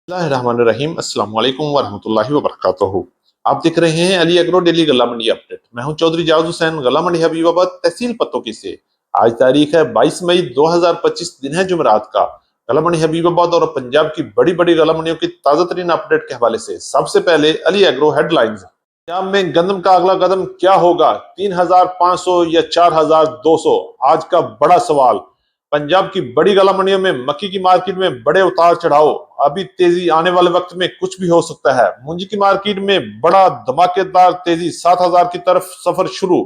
बिस्मिल्लाहिर्रहमानिर्रहीम अस्सलाम वालेकुम वरहमतुल्लाहि वबरकातुहू। आप देख रहे हैं अली एग्रो डेली गला मंडी अपडेट। मैं हूं चौधरी जावेद हुसैन, गला मंडी हबीबाबाद, तहसील पत्तोकी से। आज तारीख है 22 मई 2025, दिन है जुमेरात का। गला मंडी हबीबाबाद और पंजाब की बड़ी बड़ी गला मंडियों की ताजा तरीन अपडेट के हवाले से सबसे पहले अली एग्रो हेडलाइंस। पंजाब में गंदम का अगला कदम क्या होगा? 3,500 या 4,200? आज का बड़ा सवाल। पंजाब की बड़ी गला मंडियों में मक्की की मार्केट में बड़े उतार चढ़ाव। अभी तेजी आने वाले वक्त में कुछ भी हो सकता है। मूंजी की मार्केट में बड़ा धमाकेदार तेजी, 7,000 की तरफ सफर शुरू।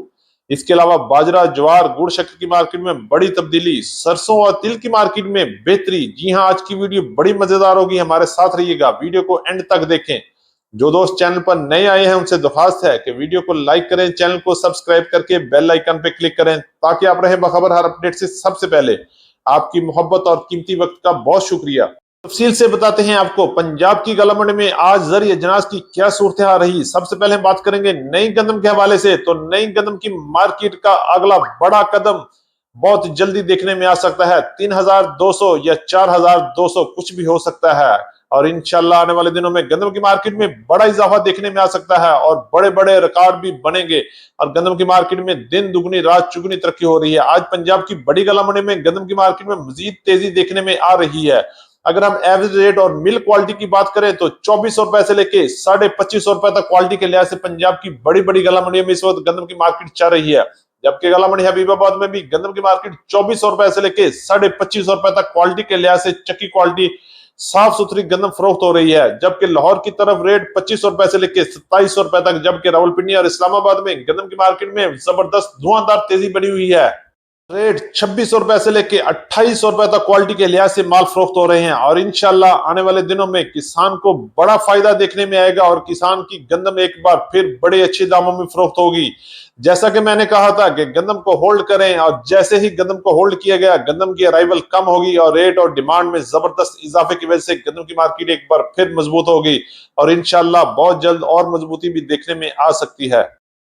इसके अलावा बाजरा, ज्वार, गुड़, शक्कर की मार्केट में बड़ी तब्दीली। सरसों और तिल की मार्केट में बेहतरी। जी हां, आज की वीडियो बड़ी मजेदार होगी, हमारे साथ रहिएगा, वीडियो को एंड तक देखें। जो दोस्त चैनल पर नए आए हैं उनसे दरख्वास्त है कि वीडियो को लाइक करें, चैनल को सब्सक्राइब करके बेल आइकन पे क्लिक करें ताकि आप रहे बखबर हर अपडेट से सबसे पहले। आपकी मोहब्बत और कीमती वक्त का बहुत शुक्रिया। तफसील से बताते हैं आपको पंजाब की गला मंडी में आज जरी अजनास की क्या सूरत आ रही। सबसे पहले हम बात करेंगे नई गंदम के हवाले से। तो नई गंदम की मार्केट का अगला बड़ा कदम बहुत जल्दी देखने में आ सकता है। 3,200 या 4,200 कुछ भी हो सकता है। और इंशाल्लाह आने वाले दिनों में गंदम की मार्केट में बड़ा इजाफा देखने में आ सकता है और बड़े बड़े रिकॉर्ड भी बनेंगे। और गंदम की मार्केट में दिन दुगनी रात चुगनी तरक्की हो रही है। आज पंजाब की बड़ी गला मंडी में गंदम की मार्केट में मजीद तेजी देखने में आ रही है। अगर हम एवरेज रेट और मिल्क क्वालिटी की बात करें तो 2400 रुपए से लेके 2550 रुपए तक क्वालिटी के लिहाज से पंजाब की बड़ी बड़ी गला मंडियों में इस वक्त गंदम की मार्केट चल रही है। जबकि गला मंडी हबीबाबाद में भी गंदम की मार्केट 2400 रुपए से लेके 2550 रुपए तक क्वालिटी के लिहाज से चक्की क्वालिटी साफ सुथरी गंदम फरोख्त हो रही है। जबकि लाहौर की तरफ रेट 2500 रुपए से लेकर 2700 रुपए तक। जबकि रावलपिंडी और इस्लामाबाद में गंदम की मार्केट में जबरदस्त धुआंधार तेजी बनी हुई है। रेट 2600 रुपए से लेके 2800 रुपए तक क्वालिटी के लिहाज से माल फरोख्त हो रहे हैं। और इंशाल्लाह आने वाले दिनों में किसान को बड़ा फायदा देखने में आएगा और किसान की गंदम एक बार फिर बड़े अच्छे दामों में फरोख्त होगी। जैसा कि मैंने कहा था कि गंदम को होल्ड करें, और जैसे ही गंदम को होल्ड किया गया गंदम की अराइवल कम होगी और रेट और डिमांड में जबरदस्त इजाफे की वजह से गंदम की मार्केट एक बार फिर मजबूत होगी और इंशाल्लाह बहुत जल्द और मजबूती भी देखने में आ सकती है।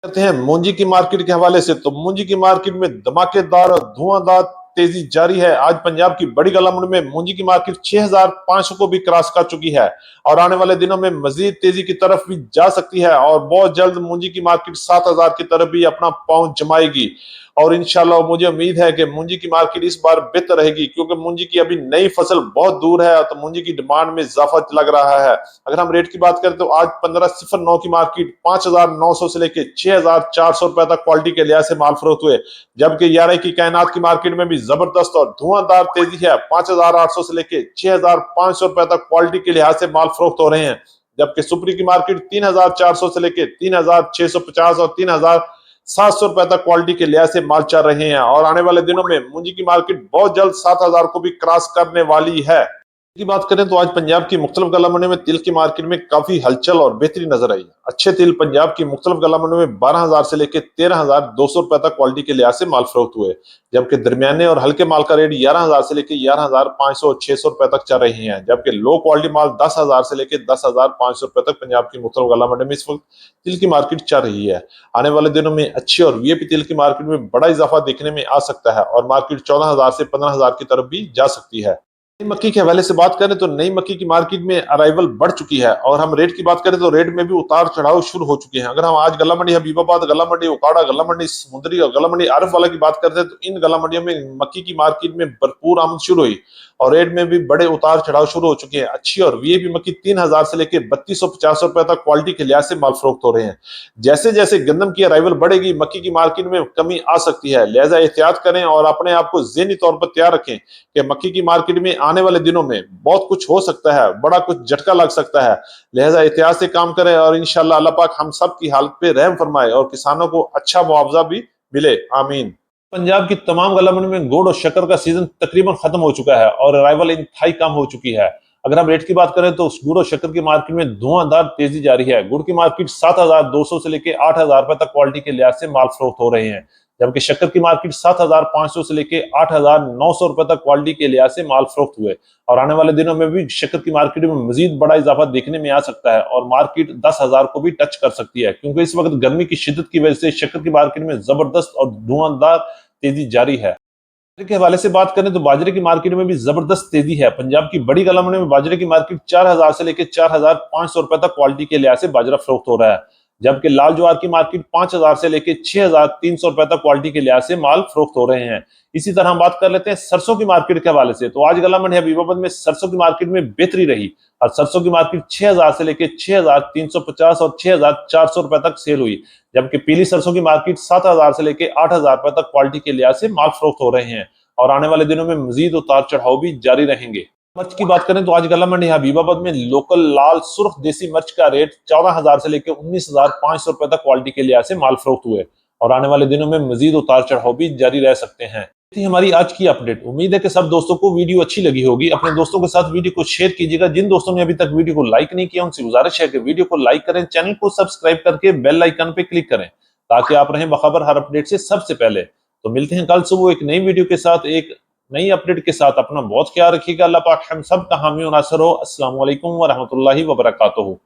करते हैं मूंजी की मार्केट के हवाले से। तो मूंजी की मार्केट में धमाकेदार और धुआंधार तेजी जारी है। आज पंजाब की बड़ी गला मंडी में मूंजी की मार्केट 6,500 को भी क्रॉस कर चुकी है और आने वाले दिनों में मजीद तेजी की तरफ भी जा सकती है और बहुत जल्द मूंजी की मार्केट 7,000 की तरफ भी अपना पांव जमाएगी। और इंशाल्लाह मुझे उम्मीद है कि मूंजी की मार्केट इस बार बेहतर रहेगी क्योंकि मूंजी की अभी नई फसल बहुत दूर है तो मूंजी की डिमांड में इजाफा लग रहा है। अगर हम रेट की बात करें तो आज 1509 की मार्केट 5,900 से लेकर 6,400 रुपए तक क्वालिटी के लिहाज से माल फरोख्त हुए। जबकि 11 की कायनात की मार्केट में भी जबरदस्त और धुआंधार तेजी है। 5,800 से लेकर 6,500 रुपए तक क्वालिटी के लिहाज से माल फरोख्त हो रहे हैं। जबकि सुपरी की मार्केट 3,400 से लेकर 3,650 और 3,700 रुपए तक क्वालिटी के लिहाज से माल चल रहे हैं। और आने वाले दिनों में मूंजी की मार्केट बहुत जल्द 7,000 को भी क्रॉस करने वाली है। की बात करें तो आज पंजाब की मुख्तलिफ गला मंडी में तिल की मार्केट में काफी हलचल और बेहतरी नजर आई। अच्छे तिल पंजाब की मुख्तलिफ गला मंडी में 12,000 से लेकर 13,200 रुपए तक क्वालिटी के लिहाज से माल फरोख्त हुए। जबकि दरमियाने और हल्के माल का रेट 11,000 से लेकर 11,500 और 600 रुपए तक चल रही है। जबकि लो क्वालिटी माल 10,000 से लेकर 10,500 रुपए तक पंजाब की मुख्तलिफ गला मंडी में इस वक्त तिल की मार्केट चल रही है। आने वाले दिनों में अच्छी और वीआईपी तिल की मार्केट में बड़ा इजाफा देखने में आ सकता है और मार्केट 14,000 से 15,000 की तरफ भी जा सकती है। नई मक्की के हवाले से बात करें तो नई मक्की की मार्केट में अराइवल बढ़ चुकी है और हम रेट की बात करें तो रेट में भी उतार चढ़ाव शुरू हो चुके हैं। अगर हम आज गला मंडी हबीबाबाद, गला मंडी उकाड़ा, गला मंडी समुद्री और गला मंडी आरफ वाला की बात करते हैं तो इन गला मंडियों में मक्की की मार्केट में भरपूर आमद शुरू हुई और रेट में भी बड़े उतार चढ़ाव शुरू हो चुके हैं। अच्छी और वीआईपी मक्की 3,000 से लेकर 3,250 रुपए तक क्वालिटी के लिहाज से माल फरोख्त हो रहे हैं। जैसे जैसे गंदम की अराइवल बढ़ेगी मक्की की मार्केट में कमी आ सकती है, लिहाजा एहतियात करें और अपने आप को ज़हनी तौर पर तैयार रखें कि मक्की की मार्केट में आने वाले दिनों में बहुत कुछ हो सकता है, बड़ा कुछ झटका लग सकता है। लिहाजा एहतियात से काम करें और इंशाल्लाह अल्लाह पाक हम सब की हालत पे रहम फरमाए और किसानों को अच्छा मुआवजा भी मिले, आमीन। पंजाब की तमाम गला मंडी में गुड़ और शक्कर का सीजन तकरीबन खत्म हो चुका है और अराइवल इंतहाई कम हो चुकी है। अगर हम रेट की बात करें तो उस गुड़ और शक्कर की मार्केट में धुआंधार तेजी जारी है। गुड़ की मार्केट 7,200 से लेकर 8,000 रुपए तक क्वालिटी के लिहाज से माल फरोख्त हो रहे हैं। जबकि शक्कर की मार्केट 7,500 से लेकर 8,900 रुपए तक क्वालिटी के लिहाज से माल फरोख्त हुए और आने वाले दिनों में भी शक्कर की मार्केट में मजीद बड़ा इजाफा देखने में आ सकता है और मार्केट 10,000 को भी टच कर सकती है क्योंकि इस वक्त गर्मी की शिद्दत की वजह से शक्कर की मार्केट में जबरदस्त और धुआंधार तेजी जारी है। के हवाले से बात करें तो बाजरे की मार्केट में भी जबरदस्त तेजी है। पंजाब की बड़ी गला मंडी में बाजरे की मार्केट 4000 से लेकर 4500 रुपए तक क्वालिटी के लिहाज से बाजरा फरोख्त हो रहा है, जबकि लाल ज्वार की मार्केट 5000 से लेकर 6300 रुपए तक क्वालिटी के लिहाज से माल फरोख्त हो रहे हैं। इसी तरह हम बात कर लेते हैं सरसों की मार्केट के हवाले से। तो आज गला मंडी हबीबाबाद में सरसों की मार्केट में बेहतरी रही और सरसों की मार्केट 6000 से लेकर 6350 और 6400 रुपए तक सेल हुई, जबकि पीली सरसों की मार्केट 7000 से लेकर 8000 रुपए तक क्वालिटी के लिहाज से माल फरोख्त हो रहे हैं और आने वाले दिनों में मजीद उतार चढ़ाव भी जारी रहेंगे। मिर्च की बात करें तो आज गला मंडी हबीबाबाद में लोकल लाल सुर्ख देसी मिर्च का रेट 14,000 से लेकर 19,500 रुपए तक क्वालिटी के लिहाज से माल फरोख्त हुए और आने वाले दिनों में मजीद उतार चढ़ाव भी जारी रह सकते हैं। थी हमारी आज की अपडेट। उम्मीद है कि सब दोस्तों को वीडियो अच्छी लगी होगी। अपने दोस्तों के साथ वीडियो को शेयर कीजिएगा। जिन दोस्तों ने अभी तक वीडियो को लाइक नहीं किया उनसे गुजारिश है कि वीडियो को लाइक करें, चैनल को सब्सक्राइब करके बेल आइकन पे क्लिक करें ताकि आप रहें बखबर हर अपडेट से सबसे पहले। तो मिलते हैं कल सुबह एक नई वीडियो के साथ, एक नई अपडेट के साथ। अपना बहुत ख्याल रखिएगा। अल्लाह पाक हम सब का हामी और नासर हो। अस्सलाम वालेकुम व रहमतुल्लाहि व बरकातुहू।